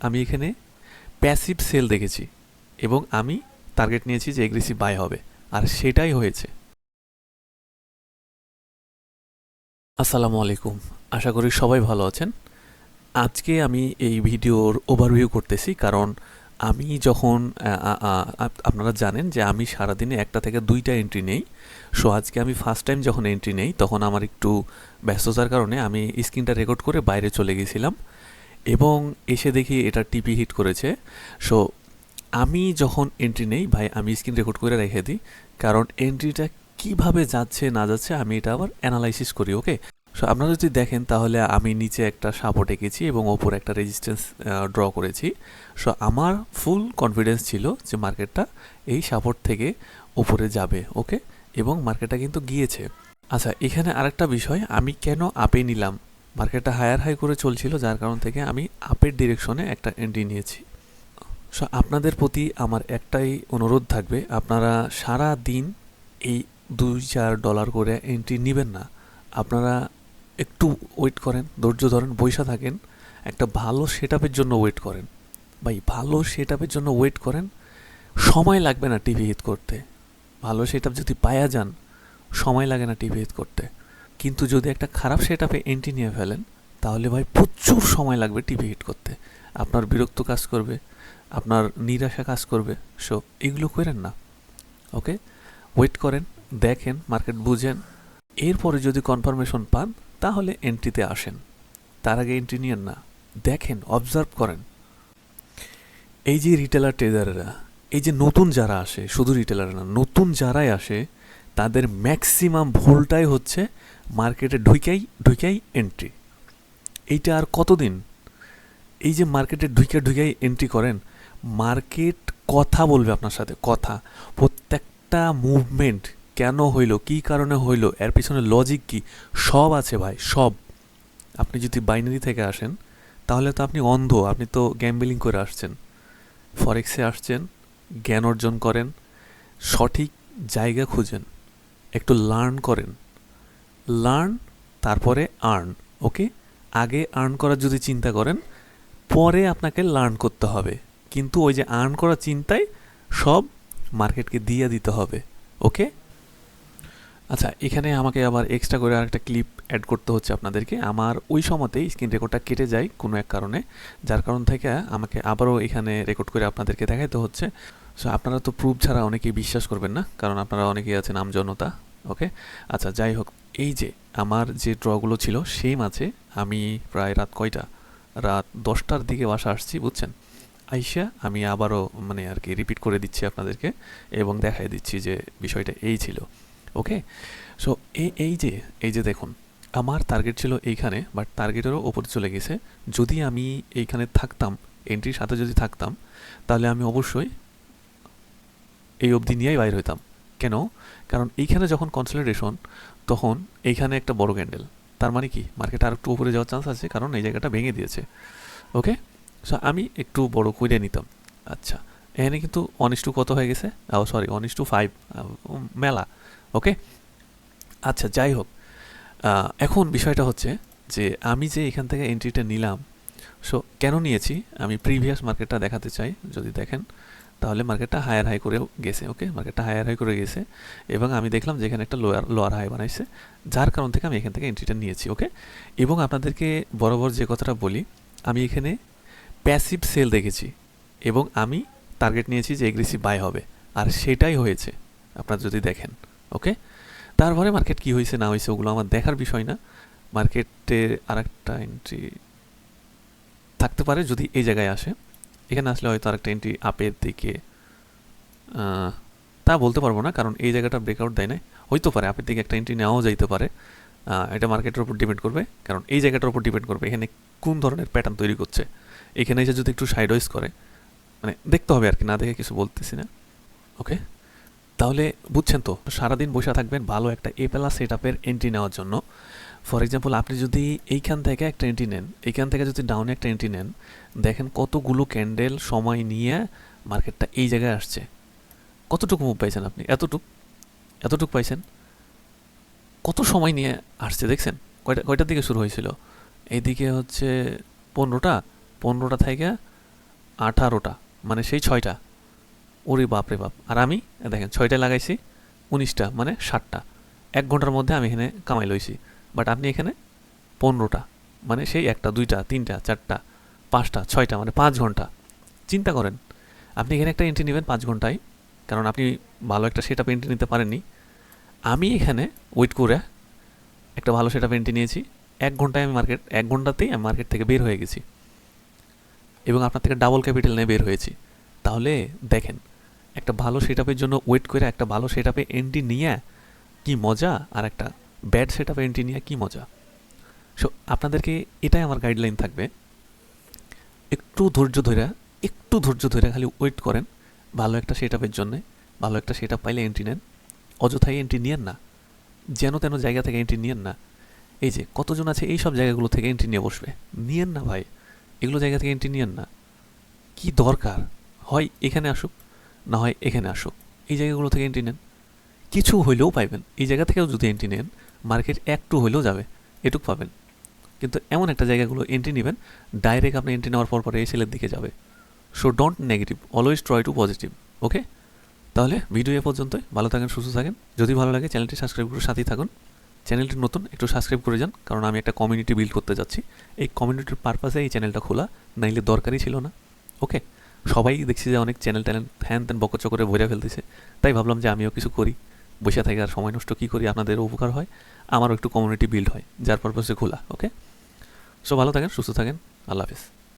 আমি এখানে passive sell দেখেছি এবং আমি টার্গেট নিয়েছি যে এগ্রেসিভ বাই হবে, আর সেটাই হয়েছে। আসসালামু আলাইকুম, আশা করি সবাই ভালো আছেন। আজকে আমি এই ভিডিওর ওভারভিউ করতেছি, কারণ আমি যখন আপনারা জানেন যে আমি সারাদিনে একটা থেকে দুইটা এন্ট্রি নেই। সো আজকে আমি ফার্স্ট টাইম যখন এন্ট্রি নেই তখন আমার একটু ব্যস্ততার কারণে আমি স্ক্রিনটা রেকর্ড করে বাইরে চলে গেছিলাম এবং এসে দেখি এটা টিপি হিট করেছে। সো আমি যখন এন্ট্রি নেই ভাই, আমি স্ক্রিন রেকর্ড করে রেখে দিই, কারণ এন্ট্রিটা কিভাবে যাচ্ছে না যাচ্ছে আমি এটা আবার অ্যানালাইসিস করি। ওকে, সো আপনারা যদি দেখেন তাহলে আমি নিচে একটা সাপোর্ট এঁকেছি এবং ওপরে একটা রেজিস্ট্যান্স ড্র করেছি। সো আমার ফুল কনফিডেন্স ছিল যে মার্কেটটা এই সাপোর্ট থেকে ওপরে যাবে। ওকে, এবং মার্কেটটা কিন্তু গিয়েছে। আচ্ছা, এখানে আরেকটা বিষয়, আমি কেন আপে নিলাম, মার্কেটটা হায়ার হাই করে চলছিল যার কারণ থেকে আমি আপের ডিরেকশনে একটা এন্ট্রি নিয়েছি। সো আপনাদের প্রতি আমার একটাই অনুরোধ থাকবে, আপনারা সারা দিন এই $2-4 করে এন্ট্রি নেবেন না। আপনারা একটু ওয়েট করেন, ধৈর্য ধরেন, বইসা থাকেন, একটা ভালো সেট আপের জন্য ওয়েট করেন। ভাই, ভালো সেট আপের জন্য ওয়েট করেন, সময় লাগবে না টিভি হিট করতে। ভালো সেট আপ যদি পায়া যান, সময় লাগে না টিভি হিট করতে। কিন্তু যদি একটা খারাপ সেট আপে এন্ট্রি নিয়ে ফেলেন, তাহলে ভাই প্রচুর সময় লাগবে টিভি হিট করতে। আপনার বিরক্ত কাজ করবে, আপনার নিরাশা কাজ করবে। সো এগুলো করেন না। ওকে, ওয়েট করেন, দেখেন, মার্কেট বুঝেন, এরপরে যদি কনফার্মেশন পান তাহলে এন্ট্রিতে আসেন। তার আগে এন্ট্রি নিয়েন না। দেখেন, অবজার্ভ করেন। এই যে রিটেলার ট্রেডাররা, এই যে নতুন যারা আসে, শুধু রিটেলার না, নতুন যারাই আসে, তাদের ম্যাক্সিমাম ভুলটাই হচ্ছে মার্কেটে ঢুকাই এন্ট্রি। এইটা আর কতদিন? এই যে মার্কেটে ঢুকাই এন্ট্রি করেন, মার্কেট কথা বলবে আপনার সাথে, কথা। প্রত্যেকটা মুভমেন্ট কেন হইলো, কী কারণে হইলো, এর পিছনে লজিক কী, সব আছে ভাই, সব। আপনি যদি বাইনারি থেকে আসেন তাহলে তো আপনি অন্ধ, আপনি তো গ্যাম্বলিং করে আসছেন। ফরেক্সে আসছেন, জ্ঞান অর্জন করেন, সঠিক জায়গা খুঁজেন, একটু লার্ন করেন। লার্ন, তারপরে আর্ন। ওকে, আগে আর্ন করার যদি চিন্তা করেন, পরে আপনাকে লার্ন করতে হবে। কিন্তু ওই যে আর্ন করার চিন্তায় সব মার্কেটকে দিয়ে দিতে হবে। ওকে, আচ্ছা, এখানে আমাকে আবার এক্সট্রা করে আরেকটা ক্লিপ অ্যাড করতে হচ্ছে আপনাদেরকে। আমার ওই সময়তেই স্ক্রিন রেকর্ডটা কেটে যায় কোনো এক কারণে, যার কারণ থেকে আমাকে আবারও এখানে রেকর্ড করে আপনাদেরকে দেখাইতে হচ্ছে। সো আপনারা তো প্রুফ ছাড়া অনেকেই বিশ্বাস করবেন না, কারণ আপনারা অনেকেই আছেন আমজনতা। ওকে, আচ্ছা, যাই হোক, এই যে আমার যে ড্রগুলো ছিল সেই মাঝে আমি প্রায় রাত 10টার দিকে বাসা আসছি, বুঝছেন। আইসা আমি আবারও মানে আর কি রিপিট করে দিচ্ছি আপনাদেরকে এবং দেখাই দিচ্ছি যে বিষয়টা এই ছিল। ওকে, সো এই যে দেখুন, আমার টার্গেট ছিল এইখানে, বাট টার্গেটেরও ওপরে চলে গেছে। যদি আমি এইখানে থাকতাম, এন্ট্রির সাথে যদি থাকতাম, তাহলে আমি অবশ্যই এই অবধি নিয়েই বাইর হইতাম। কেন? কারণ এইখানে যখন কনসলিডেশন, তখন এইখানে একটা বড় ক্যান্ডেল, তার মানে কি মার্কেট আর একটু উপরে যাওয়ার চান্স আছে, কারণ এই জায়গাটা ভেঙে দিয়েছে। ওকে, সো আমি একটু বড় করে নিতাম। আচ্ছা, এখানে কিন্তু 1:2 কত হয়ে গেছে, সরি 1:5, মেলা। ওকে, আচ্ছা, যাই হোক, এখন বিষয়টা হচ্ছে যে আমি যে এখান থেকে এন্ট্রিটা নিলাম, সো কেন নিয়েছি আমি প্রিভিয়াস মার্কেটটা দেখাতে চাই। যদি দেখেন তাহলে মার্কেটটা হায়ার হাই করেও গেছে। ওকে, মার্কেটটা হায়ার হাই করে গেছে এবং আমি দেখলাম যে এখানে একটা লোয়ার হাই বানাইছে, যার কারণ থেকে আমি এখান থেকে এন্ট্রিটা নিয়েছি। ওকে, এবং আপনাদেরকে বরাবর যে কথাটা বলি, আমি এখানে প্যাসিভ সেল দেখেছি এবং আমি টার্গেট নিয়েছি যে এগ্রেসিভ বাই হবে, আর সেটাই হয়েছে আপনারা যদি দেখেন। ওকে, তারপরে মার্কেট কী হয়েছে না হয়েছে ওগুলো আমার দেখার বিষয় না। মার্কেটে আরেকটা এন্ট্রি থাকতে পারে যদি এই জায়গায় আসে। এখানে আসলে হয়তো আরেকটা এন্ট্রি আপের দিকে, তা বলতে পারবো না, কারণ এই জায়গাটা ব্রেকআউট দেয় নাই। হইতে পারে আপের দিকে একটা এন্ট্রি নেওয়াও যাইতে পারে। এটা মার্কেটের উপর ডিপেন্ড করবে, কারণ এই জায়গাটার উপর ডিপেন্ড করবে এখানে কোন ধরনের প্যাটার্ন তৈরি করছে। এখানে এসে যদি একটু সাইডওয়াইজ করে, মানে দেখতে হবে আর কি, না দেখে কিছু বলতেছি না। ওকে, তাহলে বুঝছেন তো, সারাদিন বসে থাকবেন ভালো একটা এ প্লাস সেট আপের এন্ট্রি নেওয়ার জন্য। ফর এক্সাম্পল, আপনি যদি এইখান থেকে একটা এন্ট্রি নেন, এইখান থেকে যদি ডাউনে একটা এন্ট্রি নেন, দেখেন কতগুলো ক্যান্ডেল সময় নিয়ে মার্কেটটা এই জায়গায় আসছে। কতটুকু মুভ পাইছেন আপনি? এতটুকু পাইছেন। কত সময় নিয়ে আসছে দেখছেন? কয়টার দিকে শুরু হয়েছিল? এইদিকে হচ্ছে 15টা থেকে 18টা, মানে সেই 6টা। ওরে বাপ রে বাপ! আর আমি দেখেন 6টায় লাগাইছি, 19টা মানে 60টা। 1 ঘন্টার মধ্যে আমি এখানে কামাই লইছি। বাট আপনি এখানে 15টা, মানে সেই 1টা 2টা 3টা 4টা 5টা 6টা, মানে 5 ঘন্টা। চিন্তা করেন, আপনি এখানে একটা এন্ট্রি নেবেন 5 ঘন্টায়, কারণ আপনি ভালো একটা সেটআপ এন্ট্রি নিতে পারেননি। আমি এখানে ওয়েট করে একটা ভালো সেটআপ এন্ট্রি নিয়েছি। 1 ঘন্টাতেই আমি মার্কেট থেকে বের হয়ে গেছি এবং আপনার থেকে ডাবল ক্যাপিটাল নিয়ে বের হয়েছি। তাহলে দেখেন, একটা ভালো সেটআপের জন্য ওয়েট করে একটা ভালো সেটআপে এন্ট্রি নিয়ে কি মজা, আর একটা ব্যাড সেটআপে এন্ট্রি নিয়ে কি মজা। সো আপনাদেরকে এটাই আমার গাইডলাইন থাকবে, একটু ধৈর্য ধরে, খালি ওয়েট করেন ভালো একটা সেটআপের জন্য। ভালো একটা সেটআপ পাইলে এন্ট্রি নেন, অযথাই এন্ট্রি নিয়েন না, যেন তেন জায়গা থেকে এন্ট্রি নিয়েন না। এই যে কতজন আছে এই সব জায়গাগুলো থেকে এন্ট্রি নিয়ে বসবে, নিয়েন না ভাই, এগুলো জায়গা থেকে এন্ট্রি নিয়েন না। কি দরকার, হয় এখানে আসুক, না হয় এখানে আসুক, এই জায়গাগুলো থেকে এন্ট্রি নেন, কিছু হইলেও পাইবেন। এই জায়গা থেকেও যদি এন্ট্রি নেন, মার্কেট একটু হইলেও যাবে, এটুক পাবেন। কিন্তু এমন একটা জায়গাগুলো এন্ট্রি নেবেন, ডাইরেক্ট আপনি এন্ট্রি নেওয়ার পর এই সেলের দিকে যাবে। So don't negative, always try to positive. Okay, তাহলে ভিডিও এ পর্যন্তই। ভালো থাকেন, সুস্থ থাকেন। যদি ভালো লাগে চ্যানেলটি সাবস্ক্রাইব করে সাথেই থাকুন। চ্যানেলটি নতুন, একটু সাবস্ক্রাইব করে যান, কারণ আমি একটা কমিউনিটি বিল্ড করতে যাচ্ছি। এই কমিউনিটির পারপাসে এই চ্যানেলটা খোলা, নাইলে দরকারই ছিল না। ওকে, সবাই দেখছি যে অনেক চ্যানেল ট্যানেল ফ্যান ত্যান বকচকরে ভরে ফেলতেছে, তাই ভাবলাম যে আমিও কিছু করি। বসে থেকে আর সময় নষ্ট কী করি, আপনাদেরও উপকার হয়, আমারও একটু কমিউনিটি বিল্ড হয়, যার পারপাসে খোলা। ওকে, সো ভালো থাকেন, সুস্থ থাকেন, আল্লাহ হাফিজ।